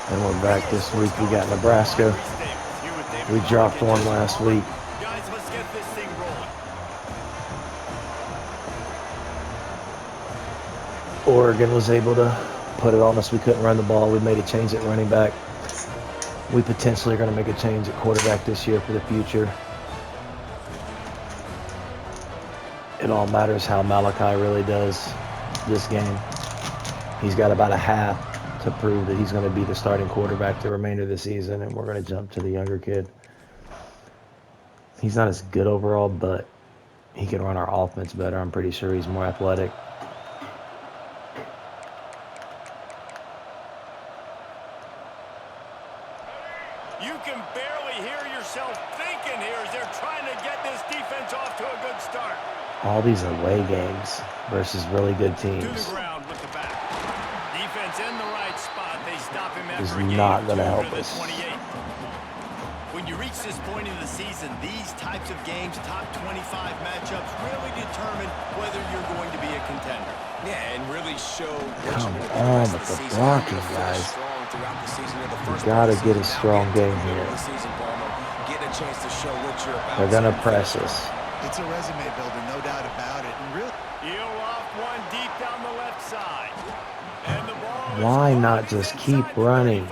And we're back this week. We got Nebraska. We dropped one last week. Guys, let's get this thing rolling. Oregon was able to put it on us. We couldn't run the ball. We made a change at running back. We potentially are going to make a change at quarterback this year for the future. It all matters how Malachi really does this game. He's got about a half to prove that he's going to be the starting quarterback the remainder of the season, and we're going to jump to the younger kid. He's not as good overall, but he can run our offense better. I'm pretty sure he's more athletic. You can barely hear yourself thinking here as they're trying to get this defense off to a good start. All these away games versus really good teams. To the ground with the back. Defense in the right spot. They stop him Is after a gain not of going to 2 help to the us. 28. When you reach this point in the season, these types of games, top 25 matchups, really determine whether you're going to be a contender. Yeah, and really show Come on with the blocking, guys. You got to get a strong game here. They're going to press us. It's a resume builder, no doubt about it. And really, He'll off one deep down the left side. And the ball Why is not just keep running?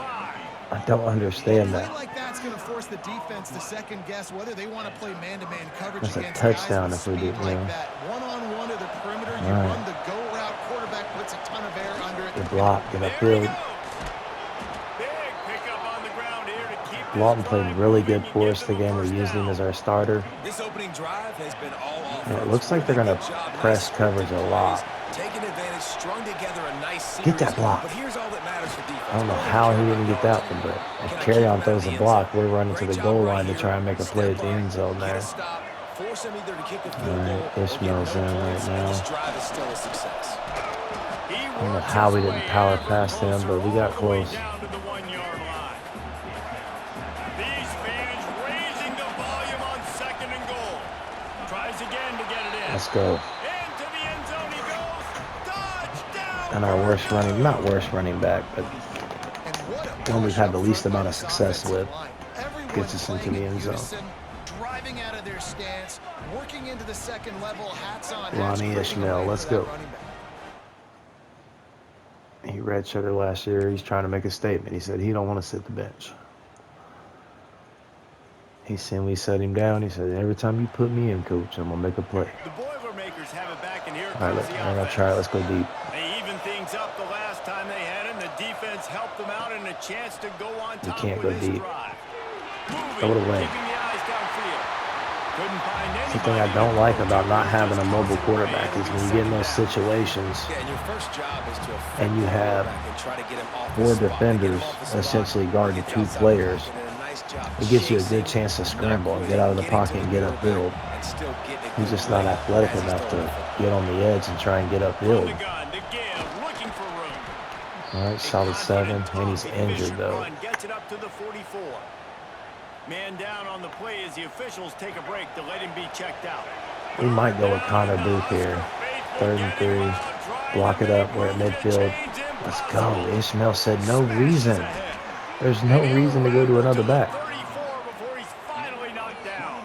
I don't understand play that. like that's going to force the defense to second guess whether they want to play man-to-man coverage That's a against touchdown guys if we with do, speed like yeah. that. One-on-one to the perimeter, you Right. run the go route. Quarterback puts a ton of air under it. Good block, get There he upfield. goes. Big pickup on the ground here to keep this Lawton played drive really moving good and for get us them the a game. We first used him down. as our starter. This opening drive has been all And offense. it looks like they're going to press coverage a lot. Taking advantage, strung together a nice series. Get that block. But here's all that matters for defense. I don't know how he didn't get that one, but if carry on throws a block, we're running to the goal line to try and make a play at the end zone there. Force him either to kick a field All right, goal or get Ishmael's no in right points, and now. this drive is still a success. He I don't know works how his we didn't way power ever past him, closer but we all got the way close. down to the 1-yard line. These fans raising the volume on 2nd and goal. Tries again to get it in. Let's go. Into the end zone he goes. Touchdown. And our worst running, not worst running back, but And what a one we've push had the up least front by amount of this success offensive with. line. Everyone Gets us into playing the in end zone. unison, driving out of their stance, working into the second level, hats on. hats Ronnie creating a Ishmael, lane let's for that go. running back. He redshirted last year. He's trying to make a statement. He said he don't want to sit the bench. He said we set him down. He said every time you put me in, coach, I'm gonna make a play. The Boilermakers have it back, and here All right, comes we're the gonna offense. try. Let's go deep. They even things up the last time they had him. The defense helped them out and a chance to go on top can't with go this deep. drive. Throw it Moving, away. keeping the eyes downfield. Couldn't find That's the thing I anybody don't to like throw about to, not and having a just mobile toss it away. quarterback is It'll when be you get in second those down. situations Yeah, and your first job is to affect and you the have quarterback and try to get him off four his spot. Get him defenders off his spot, essentially guarding get 2 outside the players, pocket, and a nice job it gives you a chasing, good chance to not scramble and get quitting, out of the getting to pocket and get quarterback, upfield. and still getting a He's good just not play athletic as he's enough to throwing the football. get on the edge and try and get From upfield. the gun to give, looking for room. All right, A solid 7, confident, and he's tough, injured efficient though. run gets it up to the 44. Man down on the play as the officials take a break to let him be checked out. We might go with Connor Booth here. 3rd and 3. Block it up. We're at midfield. Let's go. Ishmael said no reason. There's no reason to go to another back. Before he's finally knocked down.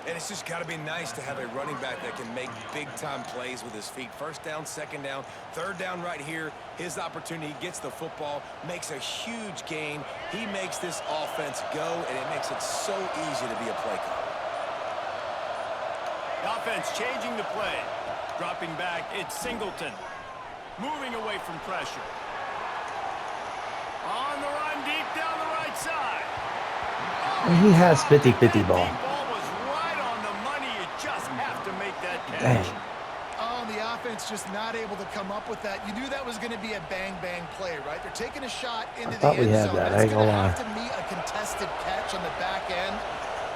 And it's just got to be nice to have a running back that can make big-time plays with his feet. 1st down, 2nd down, 3rd down right here. His opportunity, gets the football, makes a huge gain. He makes this offense go, and it makes it so easy to be a play caller. Offense changing the play. Dropping back, it's Singleton. Moving away from pressure. On the run, deep down the right side. And he has 50-50 ball. That ball was right on the money. You just have to make that catch. Dang. Oh, the offense just not able to come up with that. You knew that was going to be a bang-bang play, right? They're taking a shot into the thought we end had zone. that. I That's ain't going to gonna have to meet a contested catch on the back end,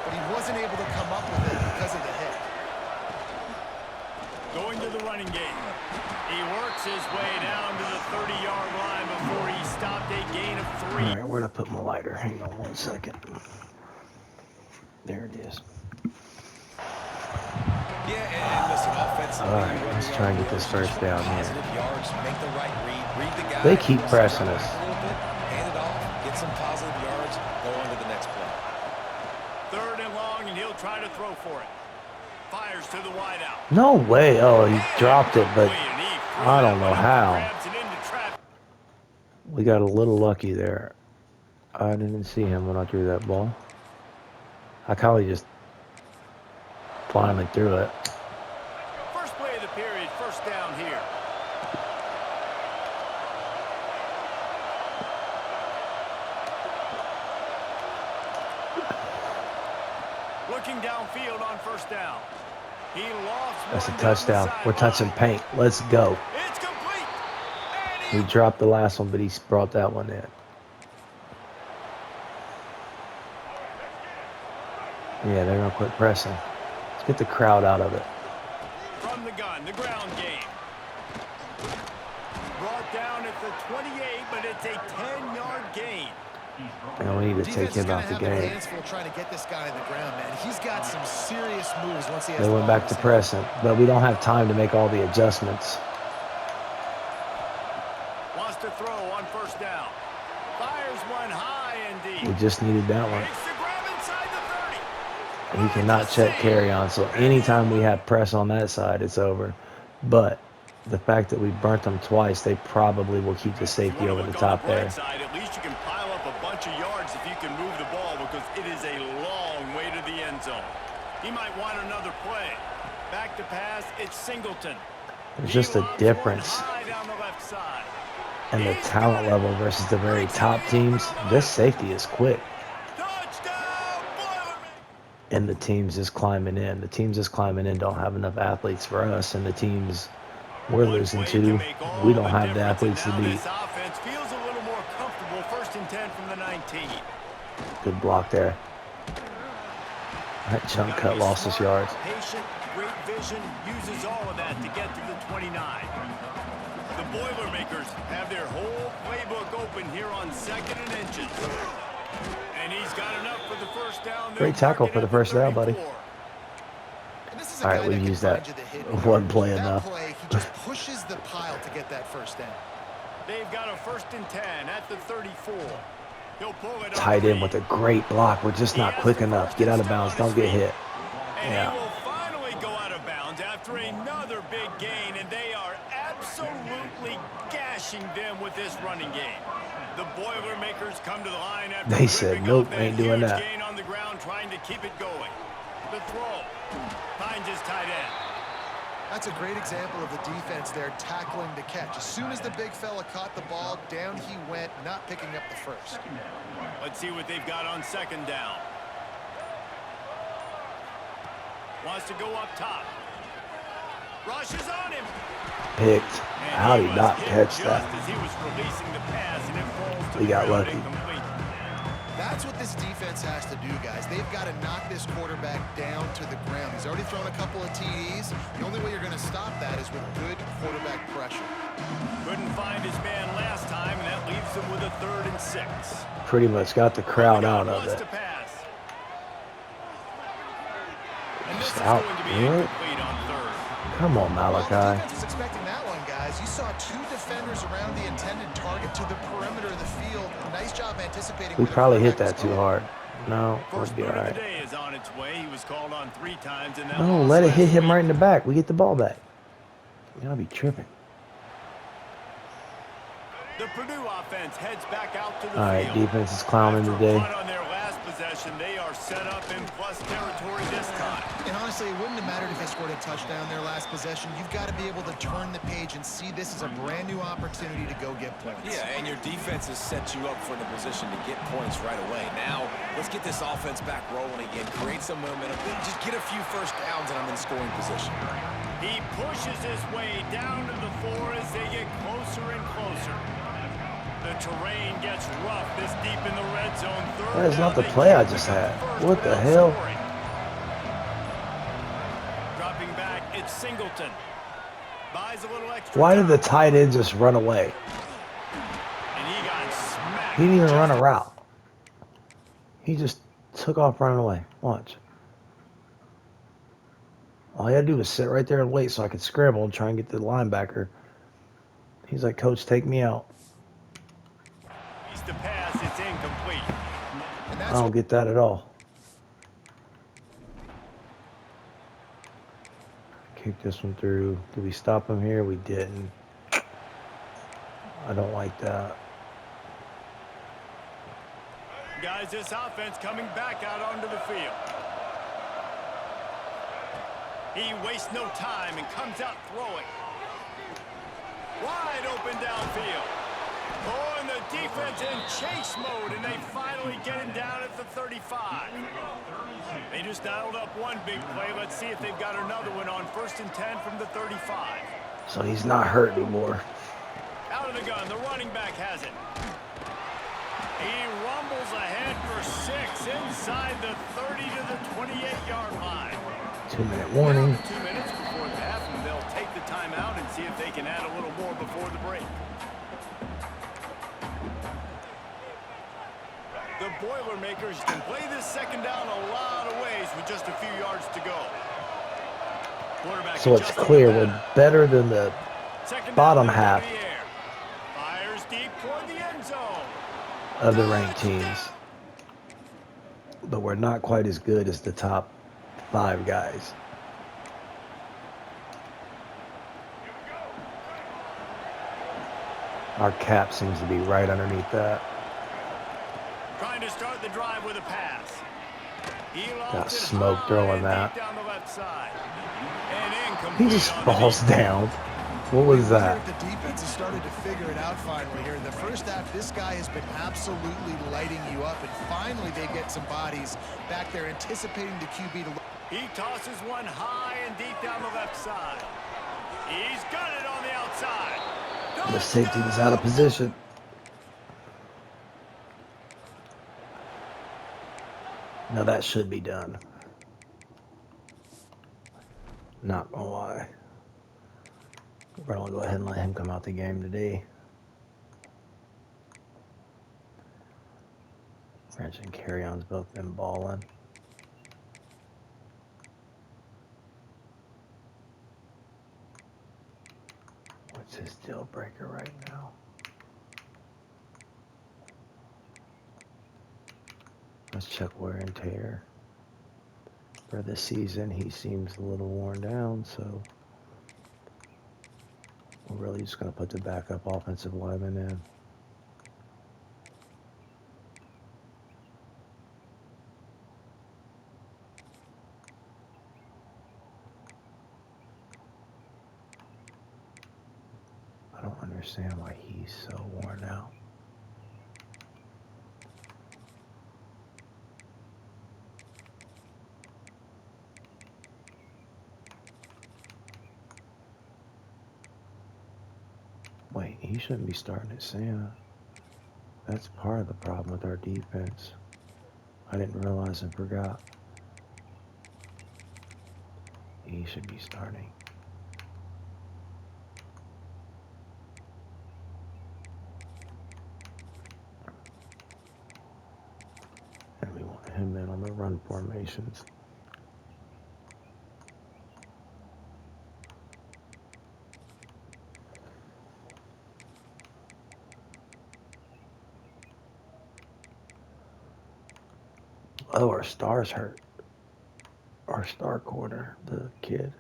but he wasn't able to come up with it because of the hit. Going to the running game. He works his way down to the 30-yard line before he stopped a gain of 3. All right, where'd I put my lighter? Hang on 1 second. There it is. Yeah, and listen, offensively, All right, let's try and get this first down here. Yards, make the right read the guy. They keep pressing us. A little bit, hand it try to throw for it. Fires to the wide out. No way. Oh, he dropped it, but I don't know how. We got a little lucky there. I didn't see him when I threw that ball. I probably just finally threw it. First play of the period, first down here. Looking downfield on first down. He lofts. That's a touchdown. We're touching paint. Let's go. It's complete. He dropped the last one, but he brought that one in. Yeah, they're going to quit pressing. Let's get the crowd out of it. From the gun, the ground game. Brought down at the 28, but it's a 10-yard gain. And we need to take him out the game. Trying to get this guy in the ground, man. He's got some serious moves once he has. They went back to pressing, but we don't have time to make all the adjustments. Wants to throw on first down. Fires one high and deep. We just needed that one. Makes the grab inside the 30. We cannot check carry on, so anytime we have press on that side, it's over. But the fact that we burnt them twice, they probably will keep the safety over the top there. Side, at least you can pile up a bunch of yards if you can move the ball, because it is a long way to the end zone. He might want another play. Back to pass, it's Singleton. There's just a difference in the talent level versus the very top teams. This safety is quick. And the teams just climbing in. The teams just climbing in don't have enough athletes for us, and the teams we're losing to, we don't have the athletes to beat. This offense feels a little more comfortable. 1st and 10 from the 19. Good block there. That jump cut lost us yards. Patient, great vision, uses all of that to get to the 29. The Boilermakers have their whole playbook open here on 2nd and inches. And he's got enough for the first down. Great tackle for the first down, buddy. All right, we used that one play enough. He just pushes the pile to get that first down. They've got a 1st and 10 at the 34. He'll pull it Tied in with a great block. We're just not quick enough. Get out of bounds. Don't get hit. And Yeah. he will finally go out of bounds after another big gain, and they are absolutely gashing them with this running game. The Boilermakers come to the line after They said, ripping nope, up that ain't doing huge that. gain on the ground, trying to keep it going. The throw finds his tight end. That's a great example of the defense there tackling the catch. As soon as the big fella caught the ball, down he went, not picking up the first. Let's see what they've got on 2nd down. Wants to go up top. Rushes on him. Picked. How did he not catch that? Just as he was releasing the pass, and it falls to He the got ground lucky. incomplete. That's what this defense has to do, guys. They've got to knock this quarterback down to the ground. He's already thrown a couple of TDs. The only way you're going to stop that is with good quarterback pressure. Couldn't find his man last time, and that leaves him with a 3rd and 6. Pretty much got the crowd out of Wants it. to pass. And this Just is out. going to be Really? incomplete on 3rd. Come on, Well, the Malachi. defense was expecting that one, guys. You saw 2 defenders around the intended target to the perimeter of the field. Nice job anticipating. We where the probably hit quarterback that too was hard. No, we'll First be all boot of the right. day is on its way. He was called on 3 times, and that No, loss let it last hit him week. right in the back. We get the ball back. You gotta be tripping. The Purdue offense heads back out to the All right, field. defense is clowning After a today. punt on their last possession, they are set up in plus territory this time. And honestly, it wouldn't have mattered if they scored a touchdown their last possession. You've got to be able to turn the page and see this as a brand new opportunity to go get points. Yeah, and your defense has set you up for the position to get points right away. Now, let's get this offense back rolling again, create some momentum, just get a few first downs, and I'm in scoring position. He pushes his way down to the floor as they get closer and closer. The terrain gets rough this deep in the red zone. That is not the play I just had. What the hell? Dropping back, it's Singleton. Buys a little extra. Why did the tight end just run away? And he got smacked. He didn't even run a route. He just took off running away. Watch. All he had to do was sit right there and wait so I could scramble and try and get the linebacker. He's like, Coach, take me out. He's the pass, it's incomplete. And I that's don't get that at all. Kick this one through. Did we stop him here? We didn't. I don't like that. Guys, this offense coming back out onto the field. He wastes no time and comes out throwing. Wide open downfield. Oh, and the defense in chase mode, and they finally get him down at the 35. They just dialed up one big play. Let's see if they've got another one on 1st and 10 from the 35. So he's not hurt anymore. Out of the gun, the running back has it. He rumbles ahead for 6 inside the 30 to the 28-yard line. 2-minute warning. 2 minutes before the half, and they'll take the timeout and see if they can add a little more before the break. The Boilermakers can play this second down a lot of ways with just a few yards to go. So it's clear we're better than the bottom half Fires deep toward the end zone. of the ranked teams. But we're not quite as good as the top 5 guys. Our cap seems to be right underneath that. Trying to start the drive with a pass. Got smoke throwing that. Down the left side. And He just falls down. What was that? The defense has started to figure it out finally here. In the first half, this guy has been absolutely lighting you up, and finally they get some bodies back there anticipating the QB to... He tosses one high and deep down the left side. He's got it on the outside. The safety was out of position. Now that should be done. Not gonna lie. We're gonna go ahead and let him come out the game today. French and Carry-On's both been balling. What's his deal breaker right now? Let's check wear and tear. For this season, he seems a little worn down, so we're really just going to put the backup offensive lineman in. I don't understand why he's so worn out. Wait, he shouldn't be starting at Santa. That's part of the problem with our defense. I didn't realize and forgot. He should be starting. And we want him in on the run formations. Oh, our star's hurt. Our star corner, the kid.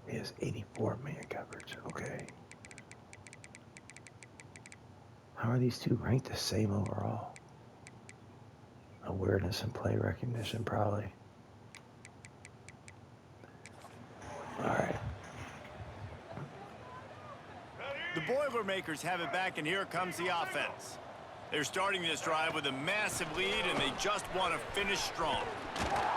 He has 84 man coverage. Okay. How are these two ranked the same overall? Awareness and play recognition, probably. All right. The Boilermakers have it back, and here comes the offense. They're starting this drive with a massive lead, and they just want to finish strong.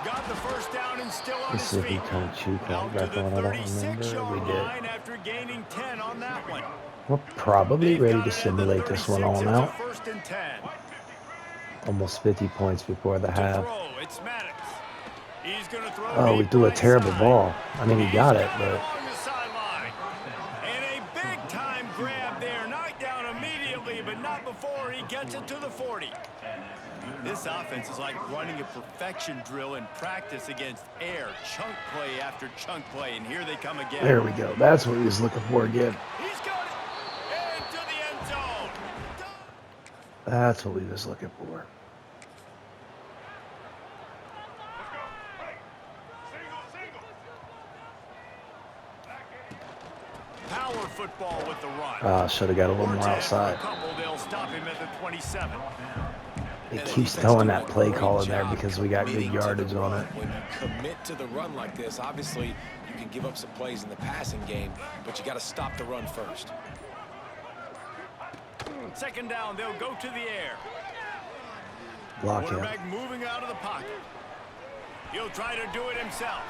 Got the first down and still on his feet. Out to the 36-yard line after gaining 10 on that one. We're probably ready to simulate this one all out. 1st and 10. Almost 50 points before the half. It's Maddox. He's gonna throw. Oh, we threw a terrible ball. I mean, he got it, but and a big time grab there, knocked down immediately, but not before he gets it to the 40. This offense is like running a perfection drill in practice against air. Chunk play after chunk play, and here they come again. There we go. That's what he was looking for again. He's got it into the end zone. That's what we was looking for. Power football with the run. Should have got a little more outside. They'll stop him at the 27. It keeps throwing that play call in there because we got good yardage on it. When you commit to the run like this, obviously you can give up some plays in the passing game, but you got to stop the run first. Second down, they'll go to the air. Block him. Quarterback moving out of the pocket. He'll try to do it himself.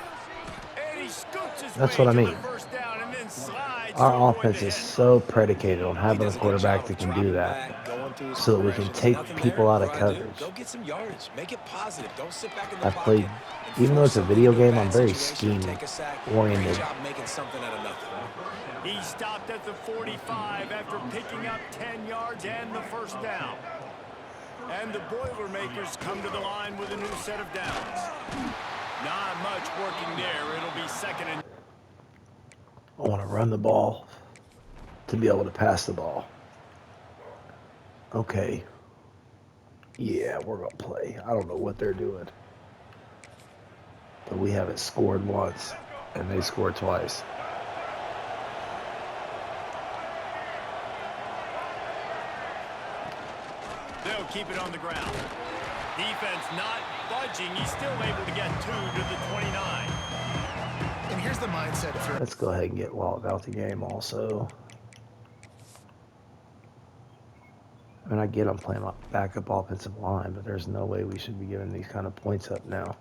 And he scoots his That's way what I to mean. the first down and then slides to Our avoid offense the is hit. so predicated on having a quarterback that can do that, so that we can take people out of coverage. Go get some yardage. Make it positive. Don't sit back in the I pocket. played, and even though it's a force video something in game, I'm bad very situation, scheme take a sack. oriented. Great job making something out of nothing. He stopped at the 45 after picking up 10 yards and the first down. And the Boilermakers come to the line with a new set of downs. Not much working there. It'll be second and... I want to run the ball to be able to pass the ball. Okay. Yeah, we're going to play. I don't know what they're doing. But we haven't scored once, and they scored twice. They'll keep it on the ground. Defense not budging. He's still able to get 2 to the 29. And here's the mindset if you're Let's go ahead and get Walt out the game also. I mean, I get I'm playing my backup offensive line, but there's no way we should be giving these kind of points up now.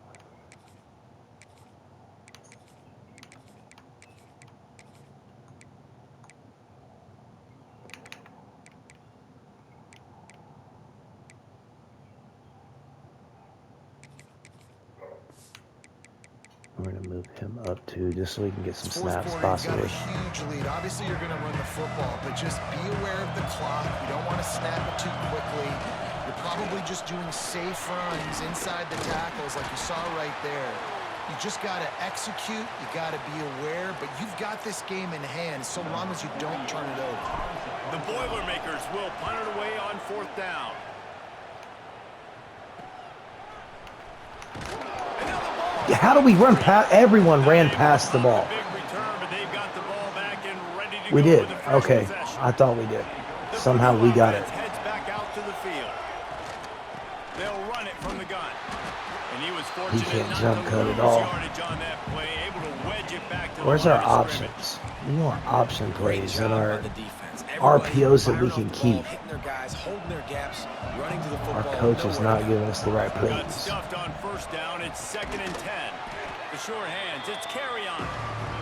We're going to move him up too, just so we can get some snaps possibly. You've got a huge lead. Obviously, you're going to run the football, but just be aware of the clock. You don't want to snap it too quickly. You're probably just doing safe runs inside the tackles like you saw right there. You just got to execute. You got to be aware, but you've got this game in hand so long as you don't turn it over. The Boilermakers will punt it away on 4th down. Yeah, how do we run past? Everyone ran past the ball. Big return, but they've got the ball back and ready to We go did. with the first Okay. possession. I thought we did. The Somehow Purdue we got it. offense heads back out to the field. They'll run it from the gun. And he was fortunate can't not jump to cut lose at all. yardage on that play, able to wedge it back to Where's the our line of scrimmage. options? We want option Great plays job and our on the defense. RPOs that we Everybody can firing off the ball, keep. hitting their guys, holding their gaps, running to the Our football. coach is nowhere not to go. giving us the right Got plays. stuffed on 1st down. It's 2nd and 10. The short hands. It's carry on.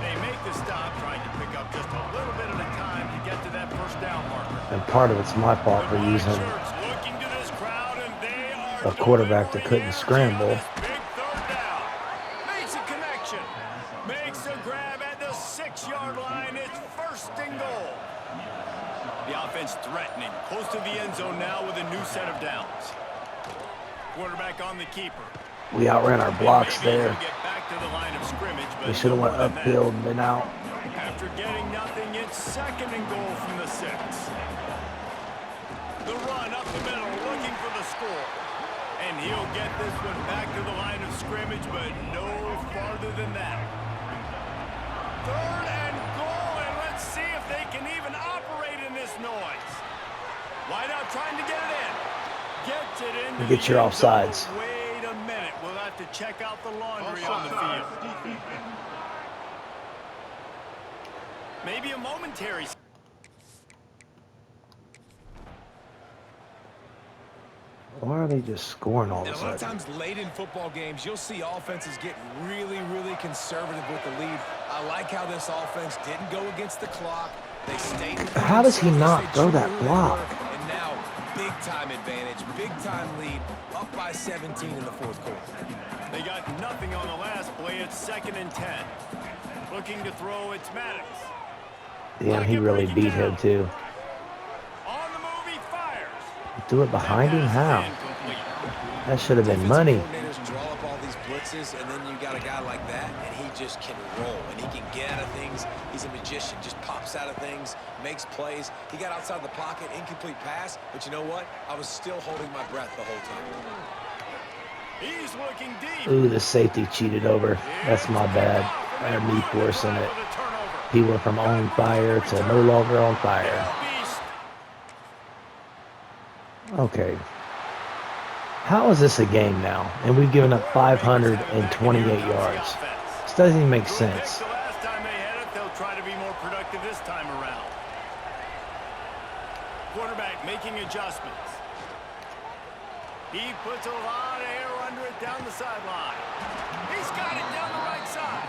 They make the stop, trying to pick up just a little bit at a time to get to that 1st down marker. And part of it's my fault for The using Shirts looking to this crowd, and they are a quarterback that delivering couldn't energy scramble. on this big 3rd down. Makes a connection. Makes a grab at the 6-yard line. It's 1st and goal. The offense threatening. Close to the end zone now with a new set of downs. Quarterback on the keeper. We outran our blocks Maybe there. he'll get back to the line of scrimmage, but We should have no went more than that. upfield and been out. After getting nothing, it's 2nd and goal from the 6. The run up the middle, looking for the score. And he'll get this one back to the line of scrimmage, but no farther than that. 3rd and goal, and let's see if they can even operate in this noise. Wide out trying to get it in. Gets it in. Get your offsides. Wait a minute. We'll have to check out the laundry on the field. Maybe a momentary. Why are they just scoring all of And a a lot of sudden? times late in football games, you'll see offenses get really, really conservative with the lead. I like how this offense didn't go against the clock. They stayed. How does he not They throw drew that who they block? were, and now, big-time advantage, big-time lead, up by 17 in the 4th quarter. They got nothing on the last play. It's 2nd and 10. Looking to throw, it's Maddox. Damn, he really beat him too. On the move, he fires. Do it behind him? That How? pass is incomplete. That should have been Defensive money. coordinators draw up all these blitzes, and then you got a guy like that, and he just can roll, and he can get out of things. He's a magician, just pops out of things, makes plays. He got outside the pocket, incomplete pass, but you know what? I was still holding my breath the whole time. He's looking deep. Ooh, the safety cheated over. That's my bad. Me forcing it. He went from on fire to no longer on fire. Okay. How is this a game now? And we've given up 528 yards. This doesn't even make sense. The last time they had it, they'll try to be more productive this time around. Quarterback making adjustments. He puts a lot of air under it down the sideline. He's got it down the right side.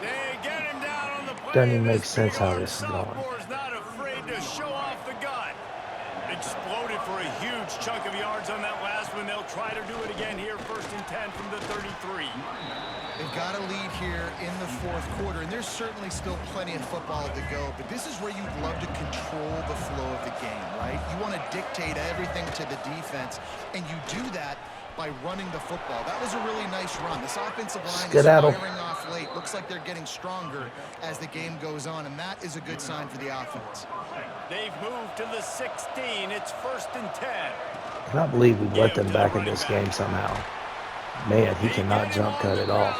They get him down on the play. Doesn't even make sense how this is going. Sophomore's not afraid to show off the gun. Exploded for a huge chunk of yards on that last one. They'll try to do it again here, 1st and 10 from the 33. They've got a lead here in the 4th quarter, and there's certainly still plenty of football to go, but this is where you'd love to control the flow of the game, right? You want to dictate everything to the defense, and you do that by running the football. That was a really nice run. This offensive line is firing off late. Looks like they're getting stronger as the game goes on, and that is a good sign for the offense. They've moved to the 16. It's 1st and 10. I cannot believe we let them back in this game somehow. Man, he cannot jump cut at all.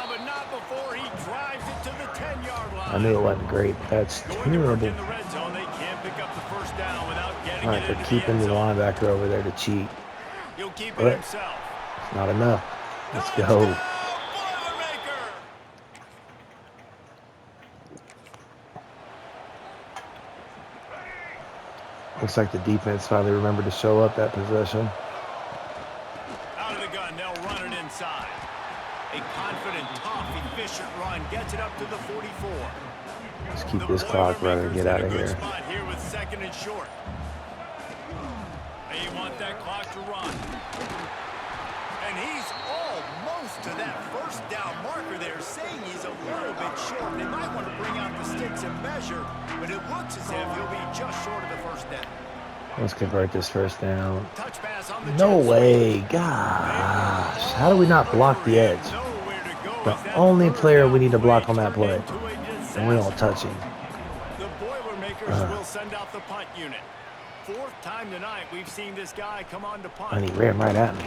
I knew it wasn't great. That's terrible. All right, they're keeping the linebacker over there to cheat. But it's not enough. Let's go. Looks like the defense finally remembered to show up that possession. Out of the gun, they'll run it inside. A confident, tough, efficient run gets it up to the 44. Let's keep this clock running and get out of here. Spot here with 2nd and short. They want that clock to run. And he's almost to that 1st down marker there, saying he's a little bit short. They might want to bring out the sticks and measure, but it looks as if he'll be just short of the 1st down. Let's convert this 1st down. Touch pass on the No way. Gosh. How do we not block the edge? The only player we need to block on that play. And we don't touch him. The Boilermakers will send out the punt unit. 4th time tonight we've seen this guy come on to punt. And he ran right at me.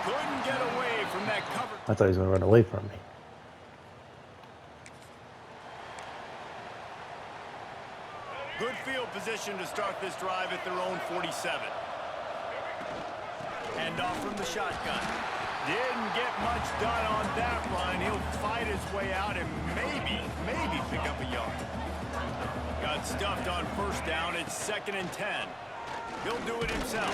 Couldn't get away from that cover. I thought he was going to run away from me. Good field position to start this drive at their own 47. Hand off from the shotgun. Didn't get much done on that run. He'll fight his way out and maybe pick up a yard. Got stuffed on 1st down. It's 2nd and 10. He'll do it himself.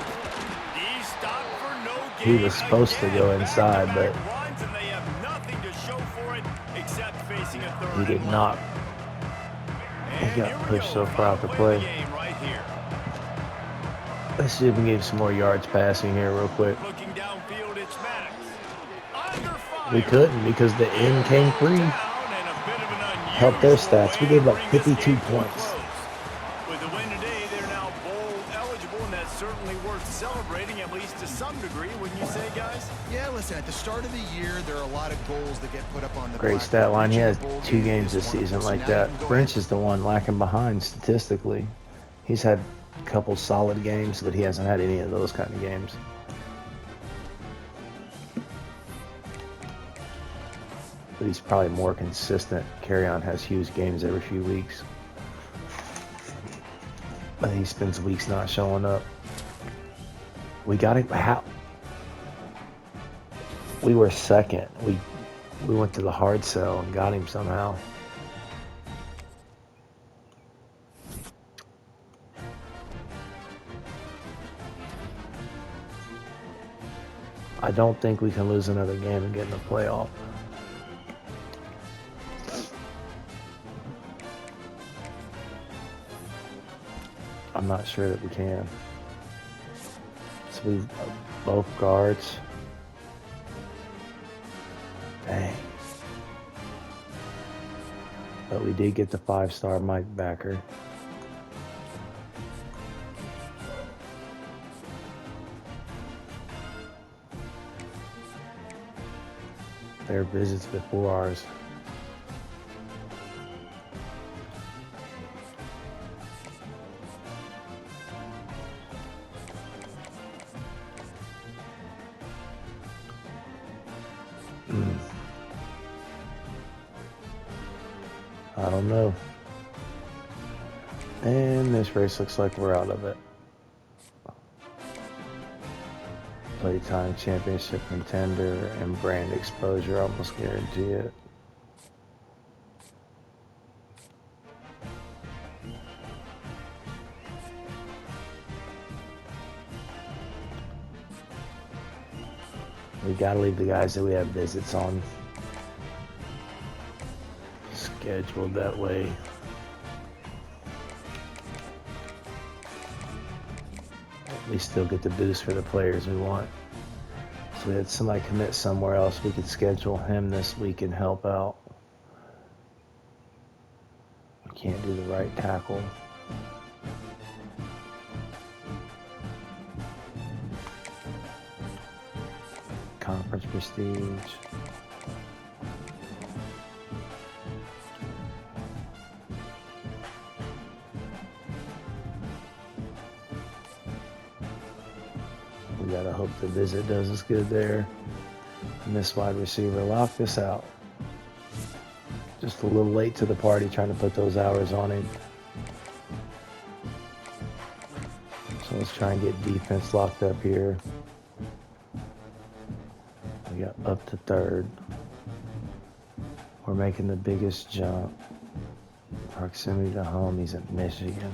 He stopped for no gain. He was supposed to go inside, but and they have nothing to show for it except facing a 3rd. he did not. He got pushed so far out the play. Let's see if we can get some more yards passing here real quick. Looking downfield, it's Maddox. We couldn't because the end came free. Helped their stats. We gave up 52 points. With the win today, they're now bowl eligible, and that's certainly worth celebrating, at least to some degree, wouldn't you say, guys? Yeah, listen, at the start of the year, there are a lot of goals that get put up on the Great stat line. He has 2 games this season like that. French is the one lacking behind statistically. He's had a couple solid games, but he hasn't had any of those kind of games. But he's probably more consistent. Carry-on has huge games every few weeks. But he spends weeks not showing up. We got it. How? We were 2nd. We went to the hard sell and got him somehow. I don't think we can lose another game and get in the playoff. I'm not sure that we can. So we've both guards. Dang. But we did get the 5-star Mike Backer. Their visits before ours. I don't know. And this race looks like we're out of it. Playtime championship contender and brand exposure, almost guarantee it. We gotta leave the guys that we have visits on scheduled that way. We still get the boost for the players we want. So we had somebody commit somewhere else. We could schedule him this week and help out. We can't do the right tackle. Conference prestige. We gotta hope the visit does us good there. And this wide receiver, lock this out. Just a little late to the party trying to put those hours on him. So let's try and get defense locked up here. We got up to third. We're making the biggest jump. Proximity to home, he's at Michigan.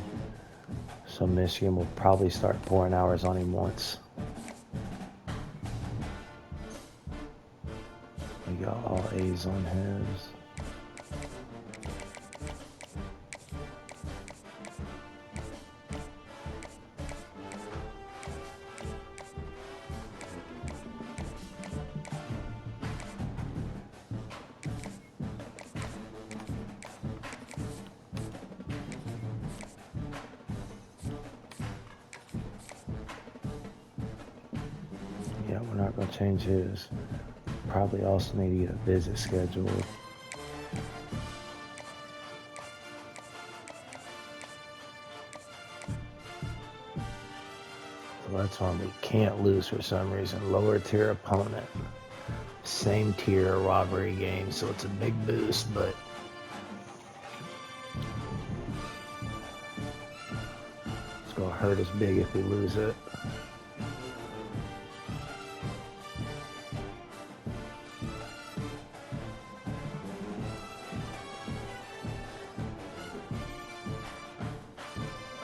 So Michigan will probably start pouring hours on him once. We got all A's on his. Yeah, we're not going to change his. Probably also need to get a visit scheduled. So that's one we can't lose for some reason. Lower tier opponent. Same tier robbery game, so it's a big boost, but it's going to hurt us big if we lose it.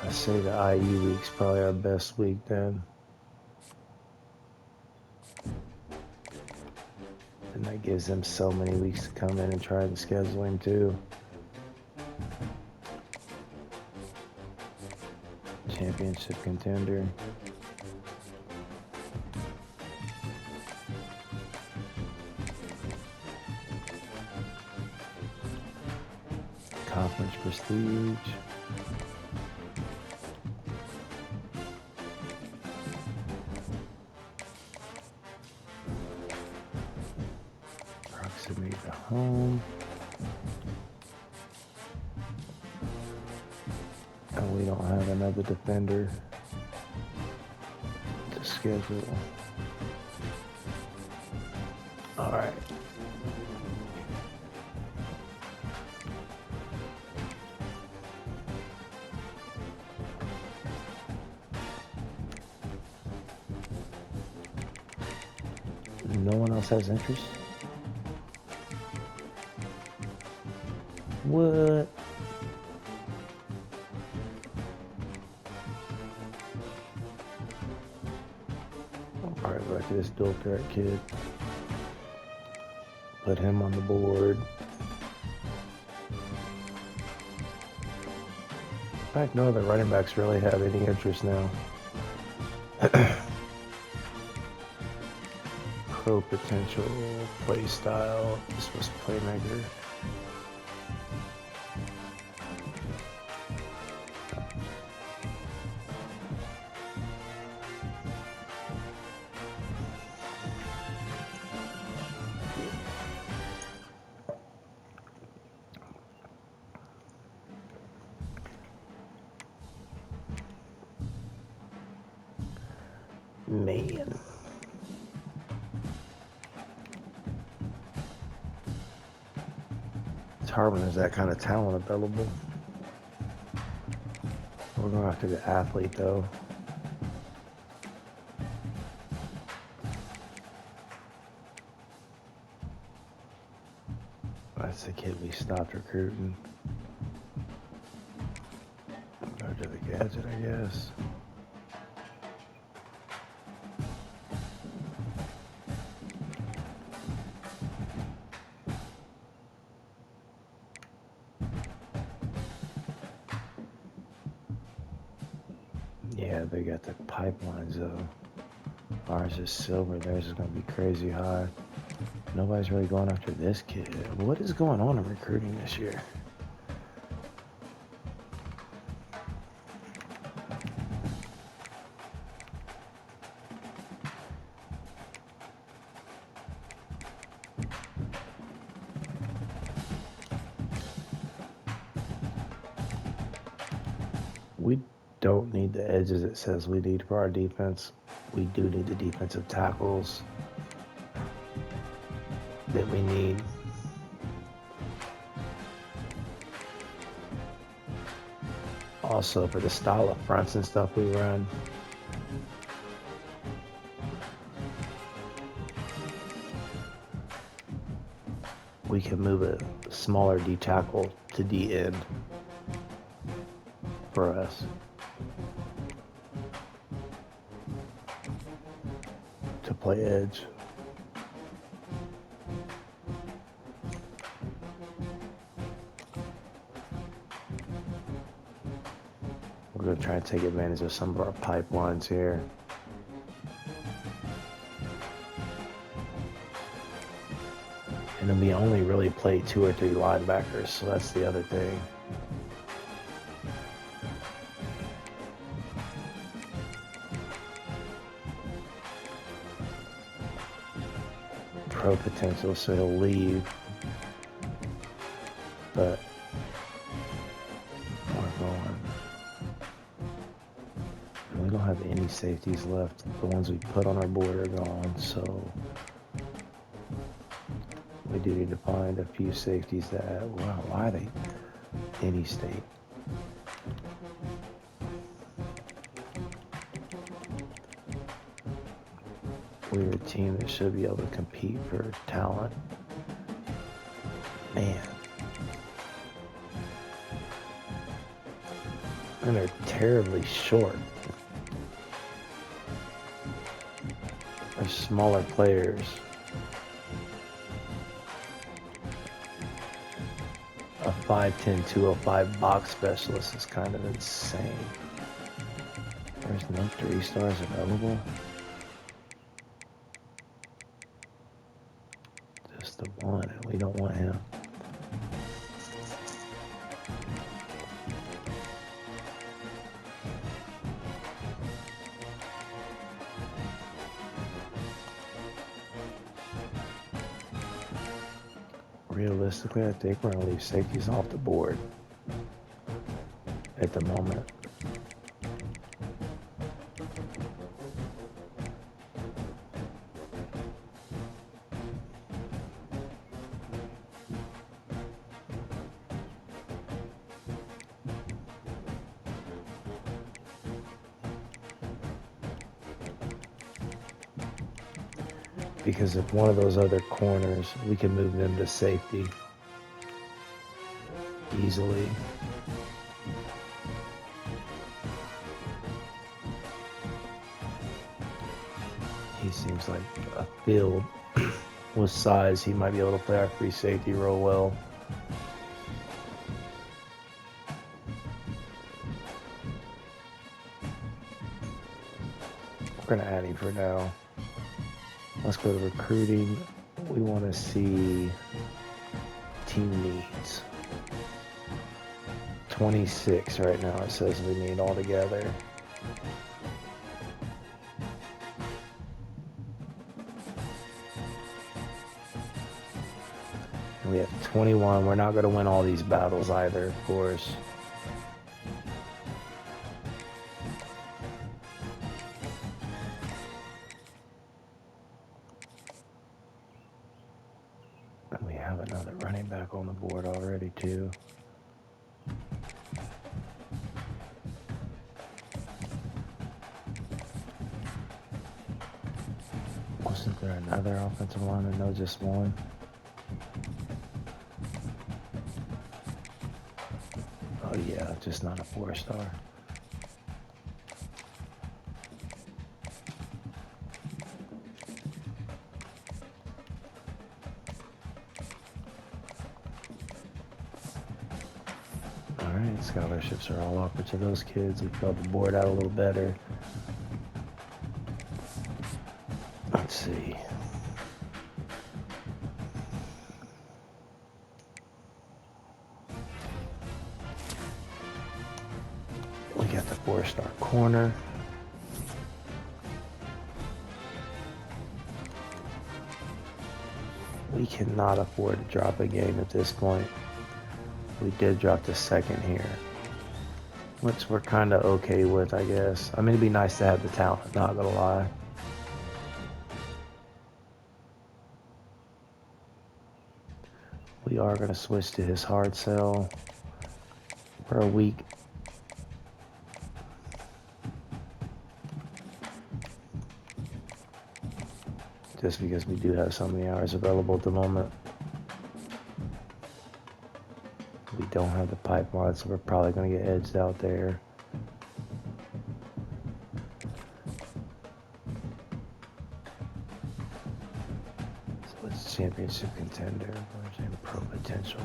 I say the IU week's probably our best week then. And that gives them so many weeks to come in and try and schedule him too. Championship contender. Conference prestige. Proximity to home. And we don't have another defender to schedule. All right. No one else has interest? What? All right, back to this dual threat kid. Put him on the board. In fact, no other running backs really have any interest now. Pro potential, play style. This was playmaker. Man. It's hard when there's that kind of talent available. We're going after the athlete, though. That's the kid we stopped recruiting. Go to the gadget, I guess. Yeah, they got the pipelines, though. Ours is silver. Theirs is going to be crazy high. Nobody's really going after this kid. What is going on in recruiting this year? We don't need the edges it says we need for our defense. We do need the defensive tackles that we need. Also, for the style of fronts and stuff we run, we can move a smaller D tackle to D end for us to play edge. We're going to try and take advantage of some of our pipelines here. And then we only really play 2 or 3 linebackers, so that's the other thing. Pro potential, so he'll leave. But we're going. And we don't have any safeties left. The ones we put on our board are gone, so we do need to find a few safeties that, wow, why are they any state? We're a team that should be able to compete for talent. Man. And they're terribly short. They're smaller players. A 5'10", 205 box specialist is kind of insane. There's no 3 stars available. Just the one, and we don't want him. Realistically, I think we're going to leave safeties off the board at the moment. Because if one of those other corners, we can move them to safety easily. He seems like a field with size. He might be able to play our free safety real well. We're going to add him for now. Let's go to recruiting. We want to see team needs. 26 right now it says we need all together. And we have 21. We're not going to win all these battles either, of course. And we have another running back on the board already, too. Wasn't there another offensive lineman? No, just one. Oh, yeah, just not a 4-star. Alright, scholarships are all offered to those kids. We filled the board out a little better. Let's see. We got the 4-star corner. We cannot afford to drop a game at this point. We did drop the second here, which we're kind of okay with, I guess. I mean, it'd be nice to have the talent, not gonna lie. We are gonna switch to his hard sell for a week. Just because we do have so many hours available at the moment. We don't have the pipeline, so we're probably going to get edged out there. So it's championship contender version pro potential.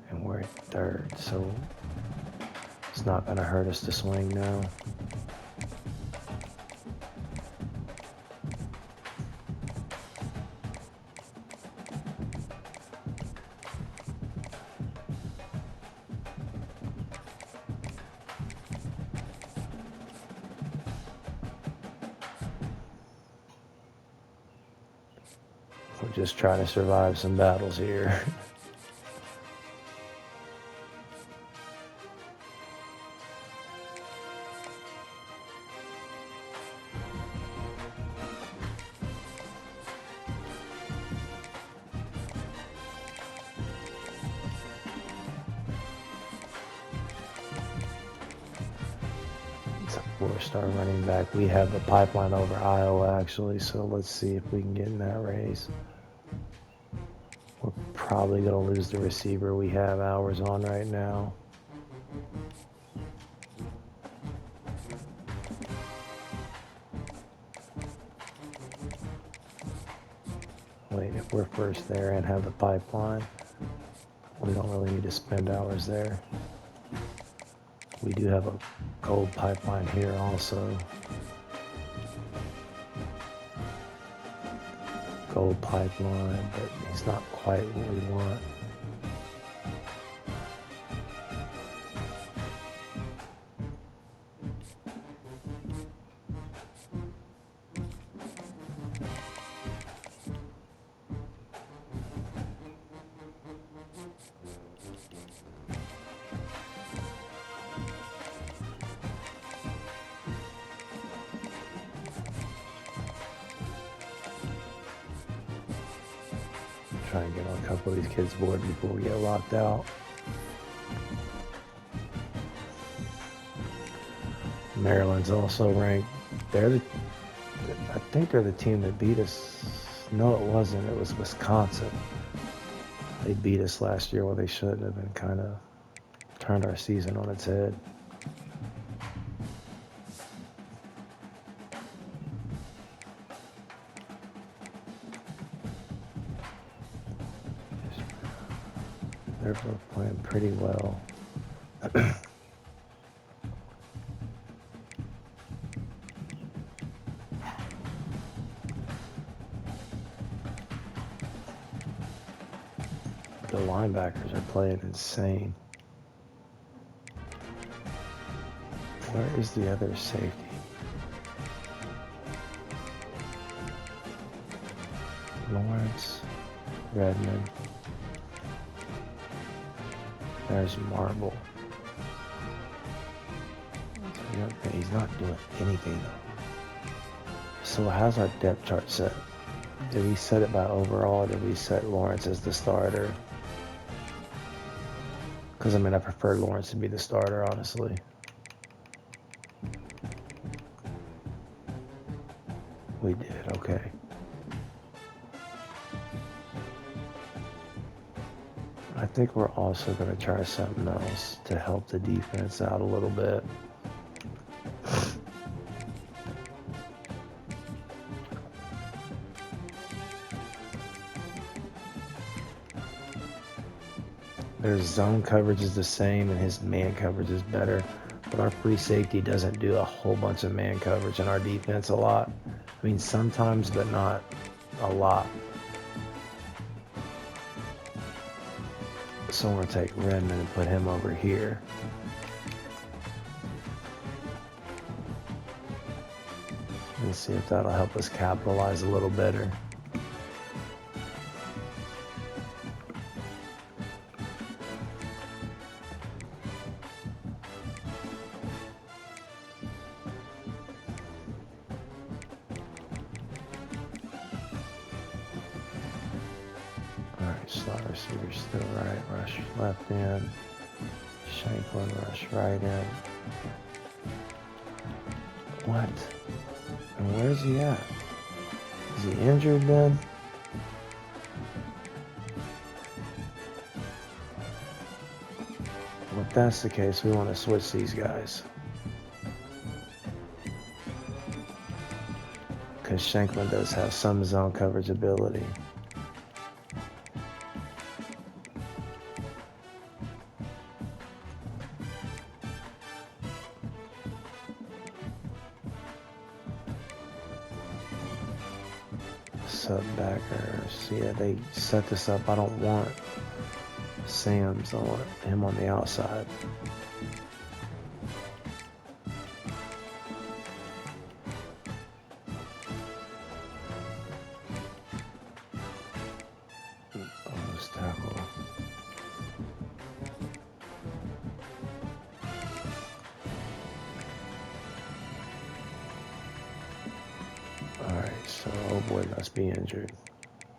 And we're at third, so it's not going to hurt us to swing now. We're just trying to survive some battles here. It's a 4-star running back. We have the pipeline over Iowa, actually, so let's see if we can get in that race. We're probably going to lose the receiver we have hours on right now. Wait, if we're first there and have the pipeline, we don't really need to spend hours there. We do have a gold pipeline here also. Gold pipeline, but he's not quite what we want. Try and get on a couple of these kids' board before we get locked out. Maryland's also ranked. I think they're the team that beat us. No, it wasn't. It was Wisconsin. They beat us last year, well, they shouldn't have, and kind of turned our season on its head. They're both playing pretty well. The linebackers are playing insane. Where is the other safety? Lawrence, Redmond. There's Marble. He's not doing anything though. So how's our depth chart set? Did we set it by overall, or did we set Lawrence as the starter? Because, I mean, I prefer Lawrence to be the starter, honestly. We did, okay. I think we're also going to try something else to help the defense out a little bit. Their zone coverage is the same and his man coverage is better, but our free safety doesn't do a whole bunch of man coverage in our defense a lot. I mean, sometimes, but not a lot. So we're going to take Redmond and put him over here. Let's see if that'll help us capitalize a little better. Slot receiver still right, rush left in, Shanklin rush right in. What? And where's he at? Is he injured then? Well, if that's the case, we want to switch these guys. Because Shanklin does have some zone coverage ability. Backers. Yeah, they set this up. I don't want Sam's. I want him on the outside. Almost tackle. Alright, so oh boy must be injured.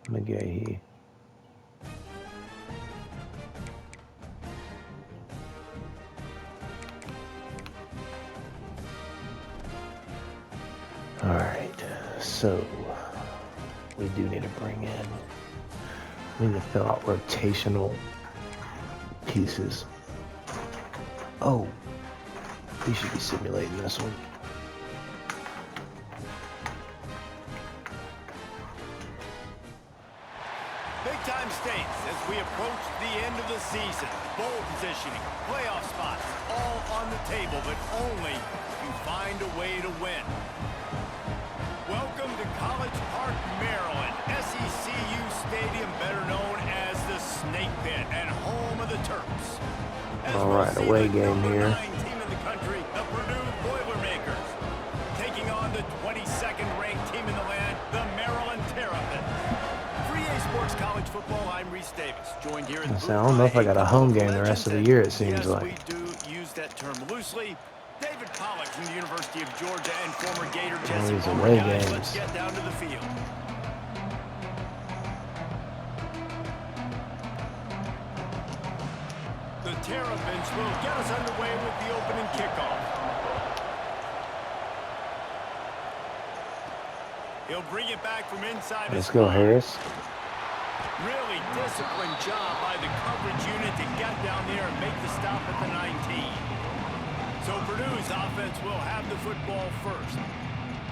McGahee. Alright, so we do need to bring in, we need to fill out rotational pieces. Oh, we should be simulating this one. Big-time stakes as we approach the end of the season. Bowl positioning, playoff spots, all on the table, but only if you find a way to win. Welcome to College Park, Maryland, SECU Stadium, better known as the Snake Pit and home of the Terps. All right, away game here. Team in the country, the Purdue Boilermakers, taking on the 22nd ranked team in the land, the Maryland Terrapins. Sports College Football, I'm Reese Davis, joined here in the booth. I don't know if I got a home game the rest of the year, it seems like. We do use that term loosely. David Pollack from the University of Georgia and former Gator Jesse. These away games. Let's get down to the field. The Terrapins will get us underway with the opening kickoff. He'll bring it back from inside. Let's go, Harris. Really disciplined job by the coverage unit to get down there and make the stop at the 19. So Purdue's offense will have the football first.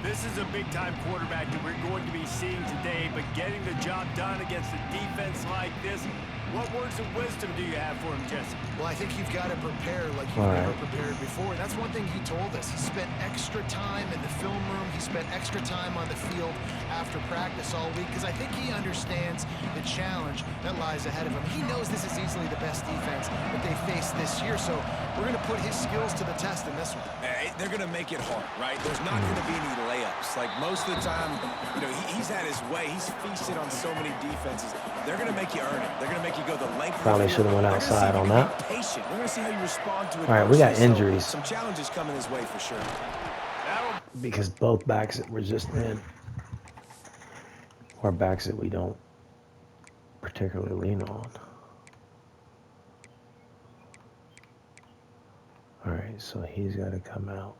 This is a big-time quarterback that we're going to be seeing today, but getting the job done against a defense like this, what words of wisdom do you have for him, Jesse? Well, I think you've got to prepare like you've never prepared before. And that's one thing he told us. He spent extra time in the film room. He spent extra time on the field after practice all week because I think he understands the challenge that lies ahead of him. He knows this is easily the best defense that they face this year, so we're going to put his skills to the test in this one. They're going to make it hard, right? There's not going to be any layups. Like most of the time, you know, he's had his way. He's feasted on so many defenses. They're going to make you earn it. They're going to make you go the length. Probably should have went outside on that. Patient. We're going to see how you respond to it. All right, we got injuries. Some challenges coming his way for sure. Because both backs that were just in Or backs that we don't particularly lean on. All right, so he's got to come out.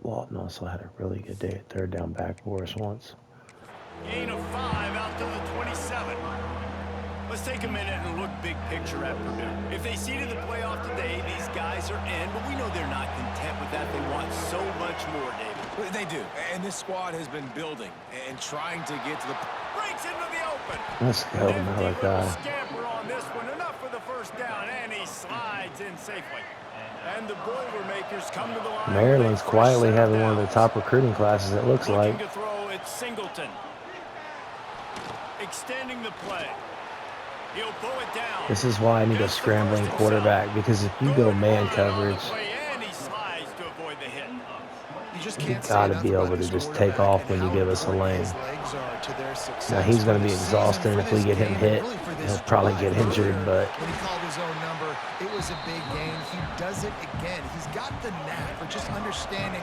Lawton also had a really good day at third down back for us once. Gain of 5 out to the 27. Let's take a minute and look big picture at Purdue. If they seeded the playoff today, these guys are in, but we know they're not content with that. They want so much more, David. They do, and this squad has been building and trying to get to the... Breaks into the open. Let's go, Malachi. Scamper on this one. Enough for the first down, and he slides in safely. And the Boilermakers come to the line. Maryland's quietly having one of the top recruiting classes, it looks like. To throw, it's Singleton. Extending the play. He'll pull it down. This is why I need a scrambling quarterback, because if you go man coverage, you gotta be able to just take off when you give us a lane. Now he's gonna be exhausted, and if we get him hit, he'll probably get injured, but when he called his own number, it was a big gain. He does it again. He's got the knack for just understanding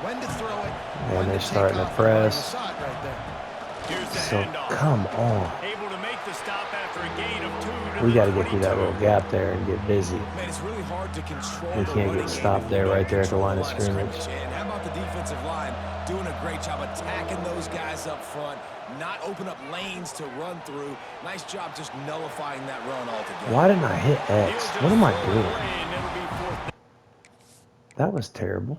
when to throw it. And they're starting to press. So come on. We got to get through that little gap there and get busy. Man, it's really hard to control. We can't get stopped there, right there at the line of scrimmage. And how about the defensive line doing a great job attacking those guys up front, not open up lanes to run through. Nice job just nullifying that run altogether. Why didn't I hit X? What am I doing? That was terrible.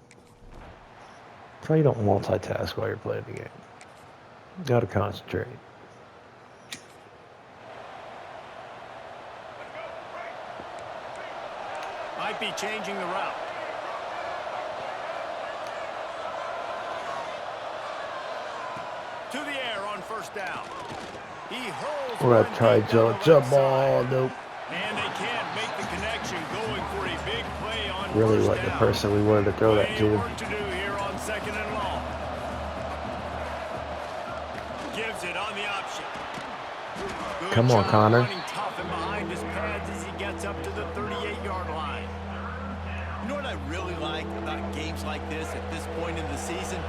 That's why you don't multitask while you're playing the game. You got to concentrate. Might be changing the route. To the air on first down. He hurls. We're gonna try jump ball. Nope. And they can't make the connection, going for a big play on really first what the down. person we wanted to throw that to. Work to do here on second and long. Gives it on the option. Good Come on, job Connor. running tough and behind his pads as he gets up to the 38-yard line. You know what I really like about games like this at this point in the season?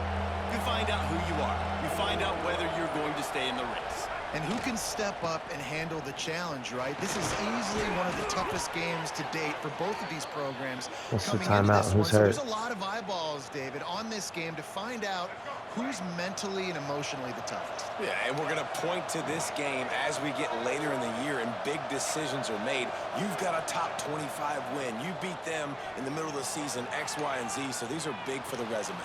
You find out who you are. You find out whether you're going to stay in the race. And who can step up and handle the challenge, right? This is easily one of the toughest games to date for both of these programs. What's the coming into timeout? this Who's one. So hurt? there's a lot of eyeballs, David, on this game to find out who's mentally and emotionally the toughest. Yeah, and we're going to point to this game as we get later in the year and big decisions are made. You've got a top 25 win. You beat them in the middle of the season, X, Y, and Z, so these are big for the resume.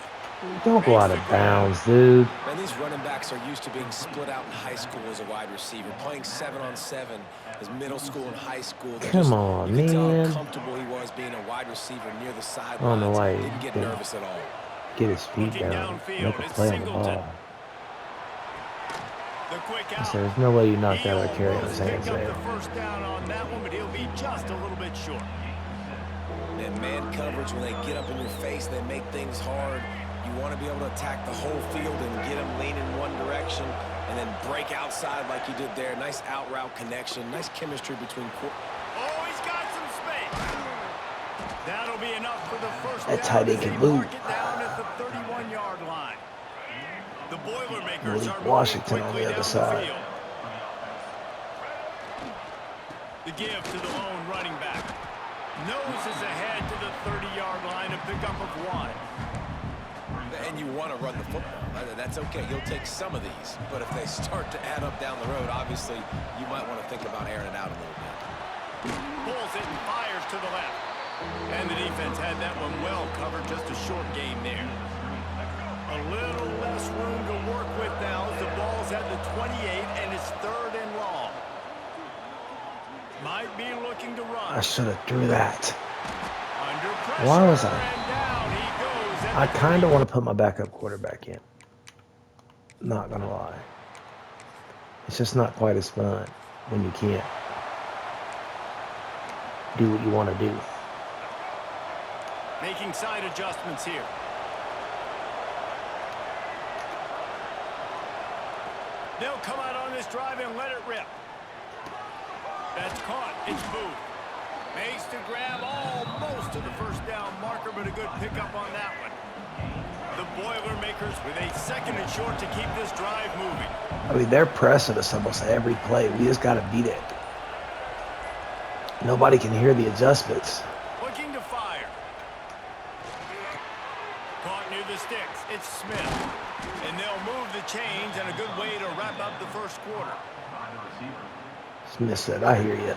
Don't go out of bounds, dude. And these running backs are used to being split out in high school as a wide receiver, playing 7-on-7 as middle school and high school. Come on, you can tell man. how comfortable he was being a wide receiver near the sidelines. I don't know why he didn't get didn't nervous at all. get his feet down, make a play on the ball. So there's no way you knock that other carry on his hands there. The first down on that one, but he'll be just a little bit short. And man coverage, when they get up in your face, they make things hard. You want to be able to attack the whole field and get them leaning one direction and then break outside like you did there. Nice out route connection. Nice chemistry between. Oh, he's got some space. That'll be enough for the first down. That's how they can move. Mark it down at the 31-yard line. The Boilermakers are Washington on the other side. The give to the lone running back. Noses ahead to the 30-yard line, a pickup of 1. And you want to run the football. That's okay. You'll take some of these. But if they start to add up down the road, obviously, you might want to think about airing it out a little bit. Pulls it and fires to the left. And the defense had that one well covered. Just a short game there. A little less room to work with now as the ball's at the 28 and it's 3rd and long. Might be looking to run. I should have threw that. Under pressure. Why was I? And down he goes. I kind of want to put my backup quarterback in. Not gonna lie. It's just not quite as fun when you can't do what you want to do. Making side adjustments here. They'll come out on this drive and let it rip. That's caught. It's Booth. Makes the grab almost to the first down marker, but a good pickup on that one. The Boilermakers with a 2nd and short to keep this drive moving. I mean, they're pressing us almost every play. We just got to beat it. Nobody can hear the adjustments. Looking to fire. Caught near the sticks. It's Smith. And they'll move the chains, and a good way to wrap up the first quarter. Smith said, I hear you.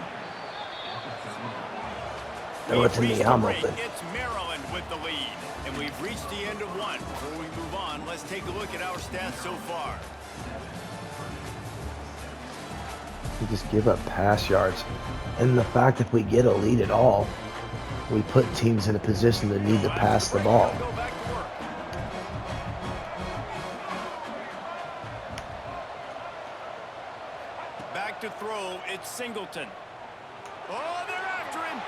Throw it to me, I'm open. It's Maryland with the lead. And we've reached the end of one. Before we move on, let's take a look at our stats so far. We just give up pass yards. And the fact if we get a lead at all, we put teams in a position that need to pass the ball. Back to throw, it's Singleton. Oh, they're after him.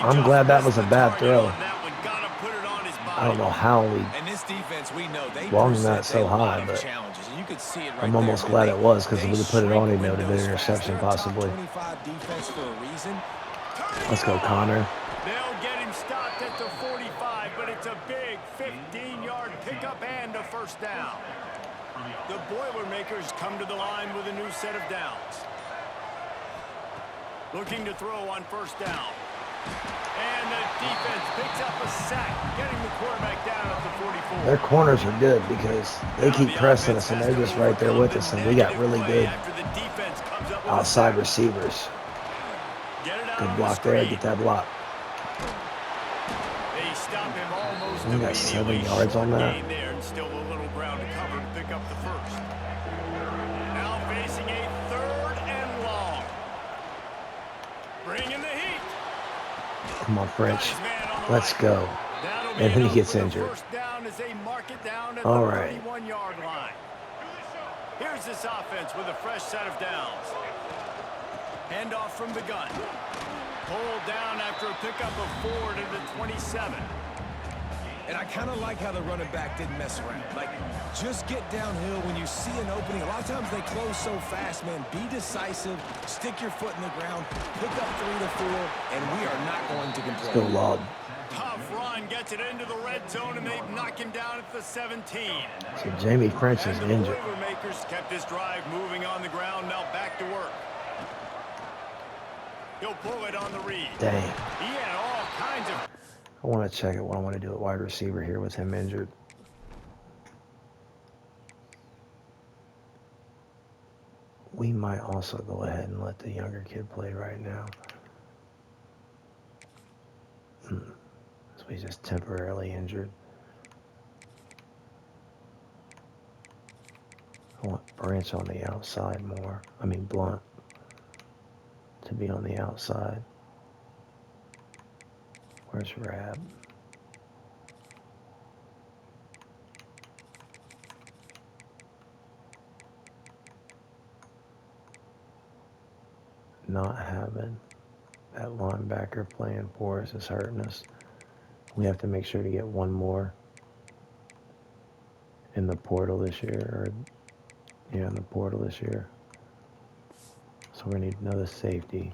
I'm glad that was a bad throw. I don't know how we swung that so high, but I'm almost glad it was, because if we put it on him, it would have been an interception possibly. Let's go, Connor. They'll get him stopped at the 45, but it's a big 15-yard pickup and a first down. The Boilermakers come to the line with a new set of downs. Looking to throw on first down. And the defense picks up a sack, getting the quarterback down at the 44. Their corners are good because they keep pressing us, and they're just right there with us, and we got really good outside receivers. Good block there. Get that block. They stop him almost we got 7 yards on that. there, and still a little ground to cover to pick up the first. Now facing a 3rd and long. Bringing the heat. Come on, French. Let's go. And then he gets injured. All right. Here's this offense with a fresh set of downs. Handoff from the gun. Pulled down after a pickup of 4 to the 27. And I kind of like how the running back didn't mess around. Like, just get downhill when you see an opening. A lot of times they close so fast, man. Be decisive. Stick your foot in the ground. Pick up 3 to 4, and we are not going to complain. Let's go, Log. Tough run gets it into the red zone, and they knock him down at the 17. So Jamie French is injured. The Boilermakers kept this drive moving on the ground. Now back to work. He'll pull it on the read. Dang. He had all kinds of... I want to check it. What I want to do at wide receiver here with him injured. We might also go ahead and let the younger kid play right now. So he's just temporarily injured. I want Branch on the outside more. I mean Blunt to be on the outside. Where's Rab? Not having that linebacker playing for us is hurting us. We have to make sure to get one more in the portal this year, or in the portal this year. So we need another safety.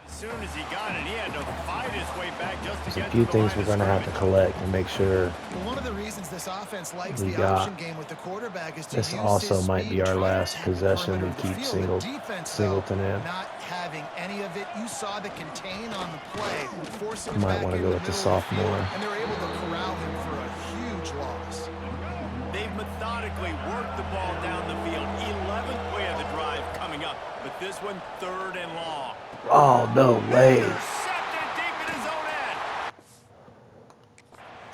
As soon as he got it, he had to fight his way back just to There's get a few to the things line we're of going to have to collect and make sure. Well, one of the reasons this offense likes We the got- option game with the quarterback is to This use also his might speed, be our try to last attack the possession. perimeter We of the keep field. The defense, Singleton though, in. not having any of it. You saw the contain on the play, forcing him Might back wanna in go the with the middle of sophomore. field, and they're able to corral him for a huge loss. They've methodically worked the ball down the field. 11th play of the drive coming up, but this one 3rd and long. Oh, no way. Intercepted deep in his own end.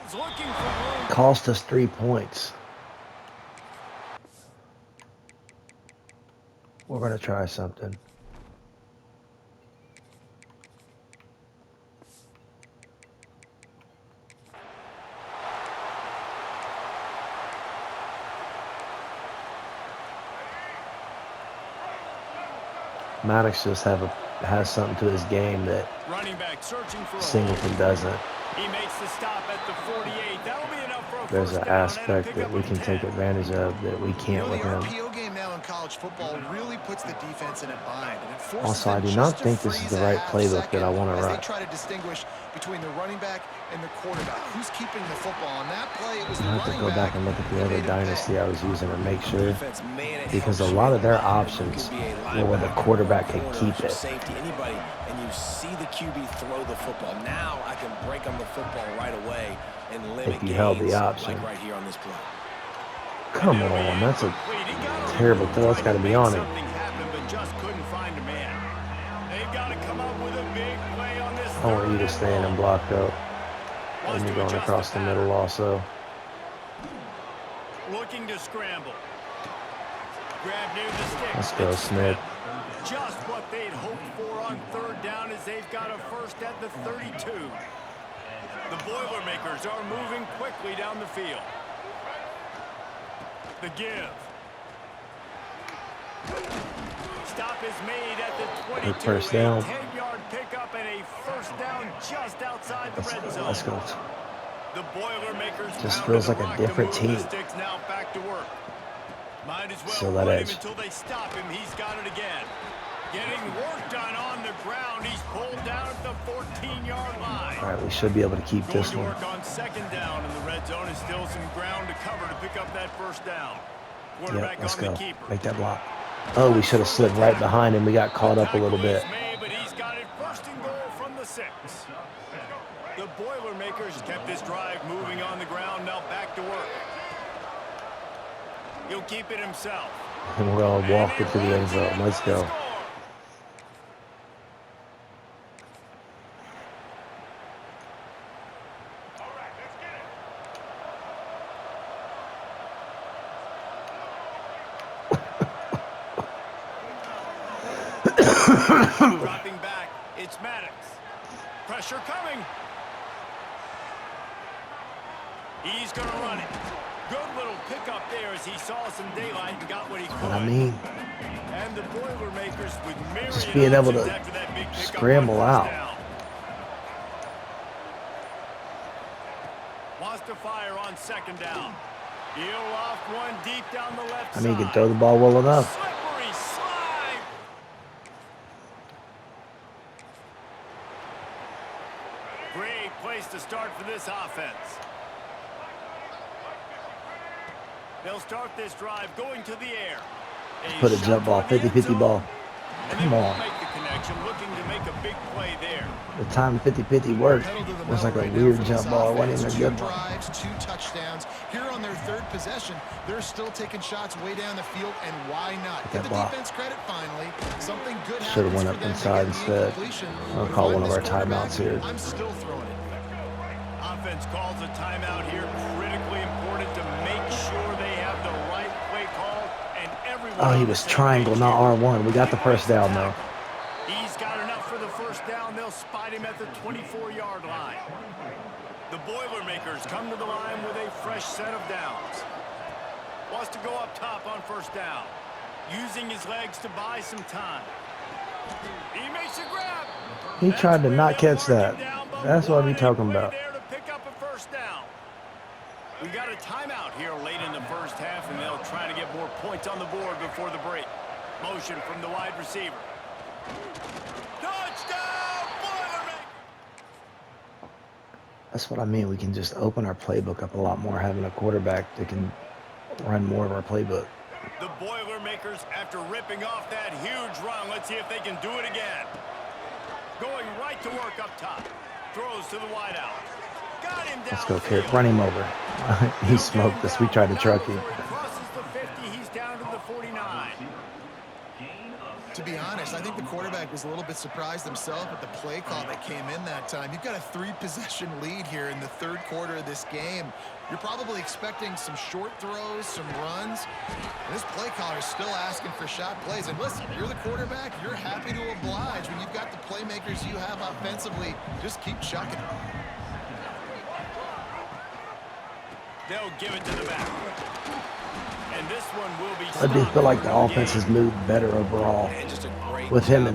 He's looking for room. Cost us 3 points. We're going to try something. Maddox just has something to his game that Running back searching for a Singleton hole. doesn't. He makes the stop at the 48. That'll be enough for a There's first an down and a aspect that pickup we of can 10. take advantage of that we can't with The him. RPO game now in college college football really puts the defense in a bind, and it forces Also, I them do just not to think this is freeze the a right half playbook that I second want to as they run. try to distinguish between the running back and the quarterback. Who's keeping the football? On that play, it was the I have to running go back back and look at the that other made him pay. dynasty I was using to make sure, Defense, man, it because a helps you lot of their lot when you options can be a were where the linebacker or quarterback a could corner keep or it. safety, anybody, and you see the QB throw the football. Now I can break on the football right away and limit If you held the gains option. like right here on this play. Come on, that's a terrible throw. It's got to be on him. But just couldn't find a man. They've got to come up with a big play on this. I want you to stand and block up. And you're going across the middle also. Looking to scramble. Grab near the stick. Let's go, Smith. Just what they'd hoped for on third down as they've got a first at the 32. The Boilermakers are moving quickly down the field. The give. Stop is made at the 22. Good first down. A 10-yard pickup and a first down just outside the red zone. Let's go. The Boilermakers Just feels like a different team. Now back to work. Might as well Still that run him edge. until they stop him. He's got it again. Getting work done on the ground. He's pulled down at the 14-yard line. All right, we should be able to keep Going this to one. work on second down in the red zone. Is still some ground to cover to pick up that first down. Yep, let's on go. the keeper. Make that block. Oh, we should have slipped right behind him. We got caught up a little bit. Made, but he's got it first and goal from the 6. The Boilermakers kept this drive moving on the ground. Now back to work. He'll keep it himself. And we're going to walk it to the end zone. Let's go. Dropping back, it's Maddox. Pressure coming. He's going to run it. Good little pickup there as he saw some daylight and got what he could. I mean, and the Boilermakers with myriad just being able to options after that big pickup scramble on out. first down. Wants to fire on second down. He'll off one deep down the left I mean, you side. can throw the ball well enough. Slippery slide. Great place to start for this offense. They'll start this drive going to the air. Put a jump ball, 50-50 ball. Come on. Make the connection, looking to make a big play there. The time 50-50 worked. It was like a weird jump ball. It wasn't even a good one. 2 drives, 2 touchdowns. Here on their third possession, they're still taking shots way down the field, and why not? Give the defense credit finally. Something good Should have went up inside instead. I'll call one of our timeouts here. I'm still throwing it. Offense calls a timeout here. Critically important to make sure they have the right play call and everyone. Oh, he was triangle, not R1. We got the first down, though. He's got enough for the first down. They'll spot him at the 24-yard line. The Boilermakers come to the line with a fresh set of downs. Wants to go up top on first down. Using his legs to buy some time. He makes a grab. He tried to not catch that. That's what I'm talking about. We got a timeout here late in the first half, and they'll try to get more points on the board before the break. Motion from the wide receiver. Touchdown, Boilermakers! That's what I mean. We can just open our playbook up a lot more, having a quarterback that can run more of our playbook. The Boilermakers, after ripping off that huge run, let's see if they can do it again. Going right to work up top. Throws to the wideout. Got him down. Let's go, Kurt. Run him over. He smoked us. We tried to truck him. Crosses the 50. He's down to the 49. To be honest, I think the quarterback was a little bit surprised himself at the play call that came in that time. You've got a 3-possession lead here in the third quarter of this game. You're probably expecting some short throws, some runs. And this play caller is still asking for shot plays. And listen, you're the quarterback. You're happy to oblige when you've got the playmakers you have offensively. Just keep chucking it. They'll give it to the back. And this one will be I do feel like the offense has moved better overall with him in the